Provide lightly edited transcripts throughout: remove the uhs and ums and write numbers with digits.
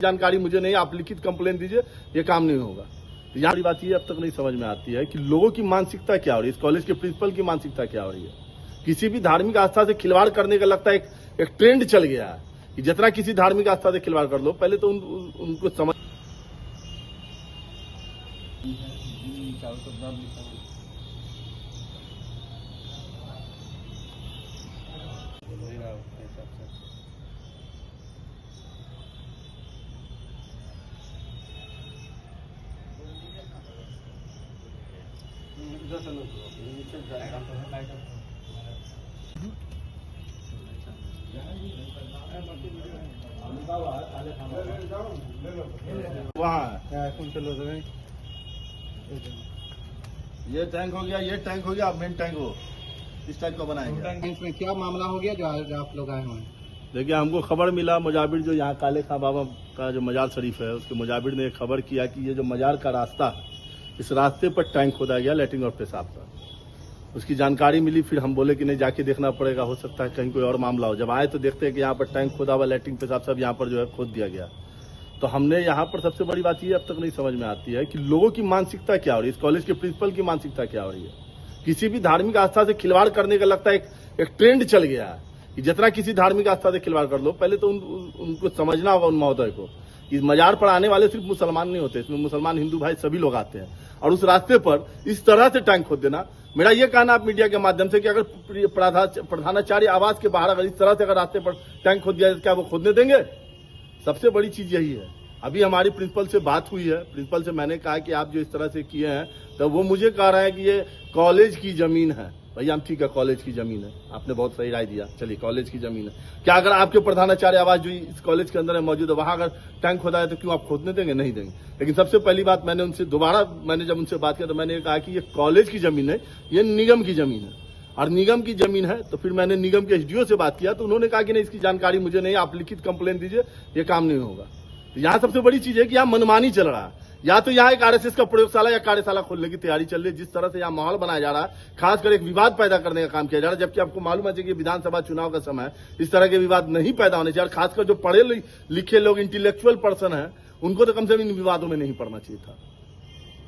जानकारी मुझे नहीं, आप लिखित कंप्लेन दीजिए, ये काम नहीं होगा। तो यहाँ बड़ी बात ये अब तक नहीं समझ में आती है कि लोगों की मानसिकता क्या हो रही है, इस कॉलेज के प्रिंसिपल की मानसिकता क्या हो रही है। किसी भी धार्मिक आस्था से खिलवाड़ करने का लगता है एक ट्रेंड चल गया है कि जितना किसी धार्मिक आस्था से खिलवाड़ कर लो, पहले तो उनको समझ वहाँ ये टैंक हो गया, ये टैंक हो गया, मेन टैंक हो इस टाइप का बनाएंगे। टैंक में क्या मामला हो गया जो आज आप लोग आए हुए हैं? देखिए, हमको खबर मिला, मुजाबिर जो यहाँ काले खां बाबा का जो मजार शरीफ है, उसके मुजाबिर ने खबर किया कि ये जो मजार का रास्ता है, इस रास्ते पर टैंक खोदा गया लैट्रिन और पेशाब का। उसकी जानकारी मिली, फिर हम बोले कि नहीं, जाके देखना पड़ेगा, हो सकता है कहीं कोई और मामला हो। जब आए तो देखते हैं कि यहाँ पर टैंक खोदा हुआ, लैट्रिन पेशाब सब यहाँ पर जो है खोद दिया गया। तो हमने यहाँ पर सबसे बड़ी बात ये अब तक नहीं समझ में आती है कि लोगों की मानसिकता क्या हो रही है, इस कॉलेज के प्रिंसिपल की मानसिकता क्या हो रही है। किसी भी धार्मिक आस्था से खिलवाड़ करने का लगता है एक ट्रेंड चल गया है कि जितना किसी धार्मिक आस्था से खिलवाड़ कर लो, पहले तो उनको समझना होगा, उन महोदय को। इस मजार पर आने वाले सिर्फ मुसलमान नहीं होते, इसमें मुसलमान हिंदू भाई सभी लोग आते हैं, और उस रास्ते पर इस तरह से टैंक खोद देना, मेरा ये कहना आप मीडिया के माध्यम से कि अगर प्रधानाचार्य आवास के बाहर अगर इस तरह से अगर रास्ते पर टैंक खोद दिया, क्या वो खोदने देंगे? सबसे बड़ी चीज यही है। अभी हमारी प्रिंसिपल से बात हुई है, प्रिंसिपल से मैंने कहा कि आप जो इस तरह से किए हैं, तो वो मुझे कह रहे हैं कि ये कॉलेज की जमीन है। भैया हम ठीक है, कॉलेज की जमीन है, आपने बहुत सही राय दिया, चलिए कॉलेज की जमीन है। क्या अगर आपके प्रधानाचार्य आवास जो इस कॉलेज के अंदर है मौजूद है, वहां अगर टैंक खोदा है तो क्यों आप खोदने देंगे? नहीं देंगे। लेकिन सबसे पहली बात, मैंने जब उनसे बात किया तो मैंने कहा कि ये कॉलेज की जमीन है, ये निगम की जमीन है, और निगम की जमीन है। तो फिर मैंने निगम के एसडीओ से बात किया तो उन्होंने कहा कि नहीं, इसकी जानकारी मुझे नहीं, आप लिखित कंप्लेन दीजिए, ये काम नहीं होगा। तो यहाँ सबसे बड़ी चीज है कि यहाँ मनमानी चल रहा है। या तो यहाँ एक आरएसएस का प्रयोगशाला या कार्यशाला खोलने की तैयारी चल रही है। जिस तरह से यहाँ माहौल बनाया जा रहा है, खासकर एक विवाद पैदा करने का काम किया जा रहा है, जबकि आपको मालूम है कि विधानसभा चुनाव का समय है, इस तरह के विवाद नहीं पैदा होने चाहिए। खासकर जो पढ़े लिखे लोग, इंटेलेक्चुअल पर्सन है, उनको तो कम से कम इन विवादों में नहीं पड़ना चाहिए था।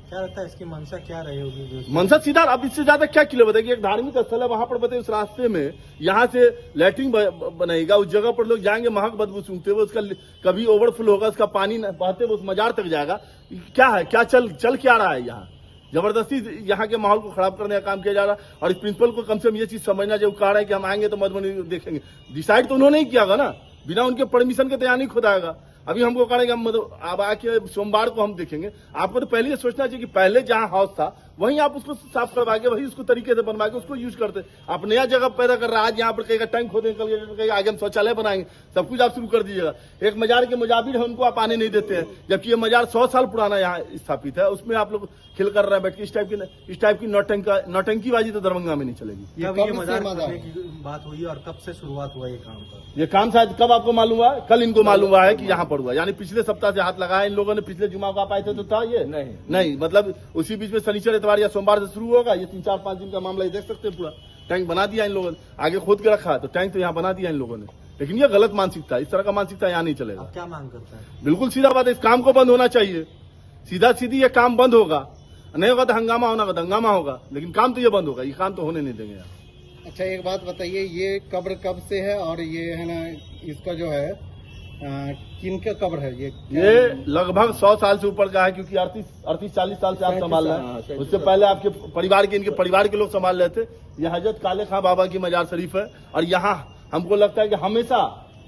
क्या लगता है इसकी मंशा क्या रही होगी? मंशा सीधा, अब इससे ज्यादा क्या किलो बताइए। एक धार्मिक स्थल है, वहां पर बताइए उस रास्ते में यहाँ से लैट्रिन बनेगा, उस जगह पर लोग जाएंगे, महक बदबू सूंघते हुए, उसका कभी ओवरफ्लो होगा, उसका पानी बहते हुए उस मजार तक जाएगा। क्या है, क्या चल क्या रहा है यहाँ? जबरदस्ती यहाँ के माहौल को खराब करने का काम किया जा रहा है। और इस प्रिंसिपल को कम से कम ये चीज समझना चाहिए। कह रहा है कि हम आएंगे तो मधुबनी देखेंगे, डिसाइड तो उन्होंने ही किया होगा ना, बिना उनके परमिशन के तो यहाँ नहीं खुदाएगा। अभी हमको कह रहे हैं कि अब आके सोमवार को हम देखेंगे। आपको तो पहले ये सोचना चाहिए कि पहले जहां हाउस था वहीं आप उसको साफ करवा के, वही उसको तरीके से बनवा के उसको यूज करते। आप नया जगह पैदा कर रहा है, आज यहाँ पर कहेगा टैंक खोदेंगे, कल कहेगा आगे हम शौचालय बनाएंगे, सब कुछ आप शुरू कर दीजिएगा। एक मजार के मुजाबिर है, उनको आप आने नहीं देते हैं, जबकि ये मजार 100 साल पुराना यहाँ स्थापित है, उसमें आप लोग खिल कर रहे हैं बैठ के। इस टाइप की नौटंकीबाजी तो दरभंगा में नहीं चलेगी। ये मजार की बात हुई और कब से शुरुआत हुआ ये काम का? ये काम शायद कब आपको मालूम हुआ? कल इनको मालूम हुआ है कि यहाँ पर हुआ, यानी पिछले सप्ताह से हाथ लगाया इन लोगों ने। पिछले जुमा को आप आए थे तो था ये नहीं, मतलब उसी बीच में शनिचर इतवार या सोमवार से शुरू होगा। ये 3-4-5 दिन का मामला, ये देख सकते हैं। पूरा टैंक बना दिया इन लोगों ने, आगे खोद के रखा है तो टैंक तो यहाँ बना दिया इन लोगों ने। लेकिन ये गलत मानसिकता है, इस तरह का मानसिकता यहाँ नहीं चलेगा। क्या मांग करता है? बिल्कुल सीधा बात है, इस काम को बंद होना चाहिए। सीधा सीधी ये काम बंद होगा, नहीं होगा तो हंगामा होना होगा, दंगामा होगा, लेकिन काम तो ये बंद होगा। ये काम तो होने नहीं देंगे यार। अच्छा, एक बात बताइए, ये कब्र कब से है और ये है ना, इसका जो है किनका कब्र है? ये लगभग 100 साल से ऊपर का है, क्योंकि 38-40 साल से आप संभाल रहे हैं। उससे पहले आपके इनके परिवार के लोग संभाल रहे थे। यह हजरत काले खां बाबा की मजार शरीफ है, और यहाँ हमको लगता है कि हमेशा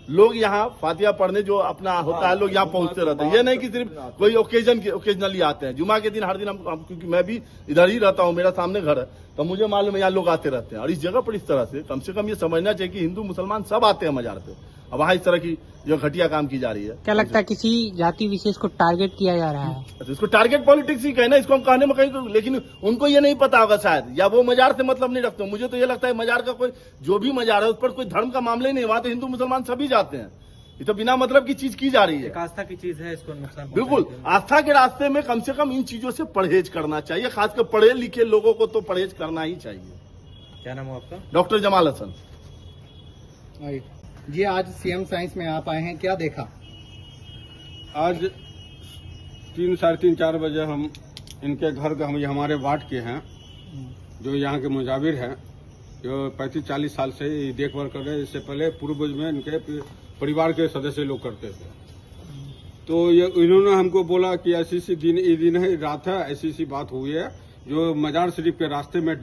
लोग यहाँ फातिहा पढ़ने जो अपना होता है, लोग यहाँ पहुंचते रहते हैं। ये नहीं कि सिर्फ कोई ओकेजनली आते हैं। जुमा के दिन हर दिन हम क्योंकि मैं भी इधर ही रहता हूँ, मेरा सामने घर है, तो मुझे मालूम है यहाँ लोग आते रहते हैं। और इस जगह पर इस तरह से कम ये समझना चाहिए कि हिंदू मुसलमान सब आते हैं मजार पे। अब वहाँ इस तरह की जो घटिया काम की जा रही है। क्या लगता है किसी जाति विशेष को टारगेट किया जा रहा है? तो इसको टारगेट पॉलिटिक्स ही कहना, इसको हम कहने में कहीं तो, लेकिन उनको ये नहीं पता होगा शायद, या वो मजार से मतलब नहीं रखते। मुझे तो ये लगता है मजार का कोई जो भी मजार है उस पर कोई धर्म का मामला ही नहीं, वहां तो हिंदू मुसलमान सभी जाते हैं। ये तो बिना मतलब की चीज की जा रही है, आस्था की चीज है, इसको नुकसान बिल्कुल। आस्था के रास्ते में कम से कम इन चीजों से परहेज करना चाहिए, खासकर पढ़े लिखे लोगों को तो परहेज करना ही चाहिए। क्या नाम है आपका? डॉक्टर जमाल हसन जी, आज सीएम साइंस में आप आए हैं, क्या देखा? आज 3, साढ़े 3, 4 बजे हम इनके घर का, हम ये हमारे वार्ड के हैं, जो यहाँ के मुजाविर हैं, जो 35-40 साल से ये देखभाल कर रहे हैं। इससे पहले पूर्वज में इनके परिवार के सदस्य लोग करते थे। तो ये इन्होंने हमको बोला कि ऐसी सी दिन, ये दिन है, रात है, ऐसी सी बात हुई है, जो मजार शरीफ के रास्ते में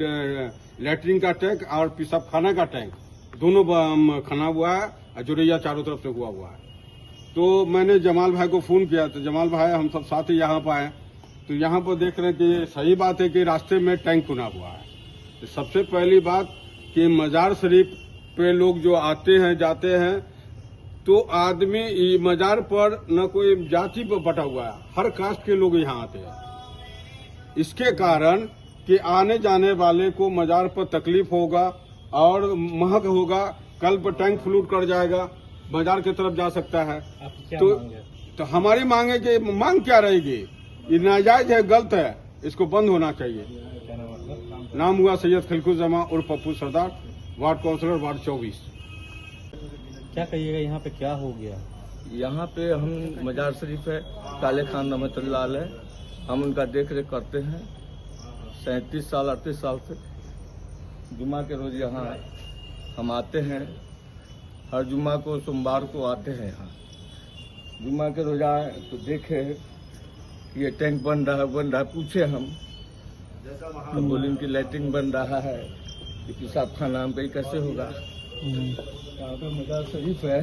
लैट्रिन का टैंक और पेशाब खाना का टैंक दोनों खना हुआ है और जोरैया चारों तरफ से हुआ है। तो मैंने जमाल भाई को फोन किया, तो जमाल भाई हम सब साथ ही यहाँ पर आए, तो यहाँ पर देख रहे हैं कि सही बात है कि रास्ते में टैंक खुना हुआ है। तो सबसे पहली बात कि मजार शरीफ पे लोग जो आते हैं जाते हैं, तो आदमी मजार पर न कोई जाति पर बटा हुआ है, हर कास्ट के लोग यहाँ आते हैं। इसके कारण कि आने जाने वाले को मजार पर तकलीफ होगा और महक होगा, कल पर टैंक फ्लूट कर जाएगा, बाजार की तरफ जा सकता है। तो हमारी मांग है कि मांग क्या रहेगी, ये नाजायज है, गलत है, इसको बंद होना चाहिए। नाम हुआ सैयद खिलकुज़मा और पप्पू सरदार, वार्ड काउंसलर, वार्ड 24। क्या कहिएगा, यहाँ पे क्या हो गया? यहाँ पे हम मजार शरीफ है, काले खान रहमतुल्लाह अलैह, हम उनका देख रेख करते हैं 37 साल 38 साल से। जुम्मा के रोज यहाँ हम आते हैं, हर जुम्मा को सोमवार को आते हैं यहाँ। जुम्मा के रोज आए तो देखे कि ये टैंक बन रहा है, पूछे हम तो बोले इनकी लैट्रिन बन रहा है, कि पेशाब खाना हम पे कैसे होगा। यहाँ पे मजार शरीफ है,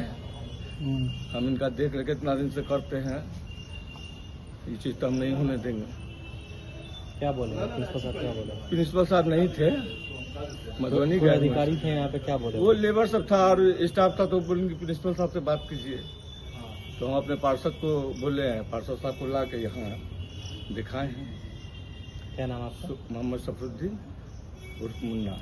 हम इनका देख रेख इतना दिन से करते हैं, ये चीज तो हम नहीं होने देंगे। क्या बोले प्रिंसिपल साहब, क्या बोले? प्रिंसिपल साहब नहीं थे, मधुबनी के अधिकारी थे यहाँ पे, क्या बोले? वो लेबर सब था और स्टाफ था, तो बोलेंगे प्रिंसिपल साहब से बात कीजिए। तो हम अपने पार्षद को बोले हैं, पार्षद साहब को ला के यहाँ दिखाए हैं। क्या नाम आपका? मोहम्मद सफरुद्दीन उर्फ मुन्ना।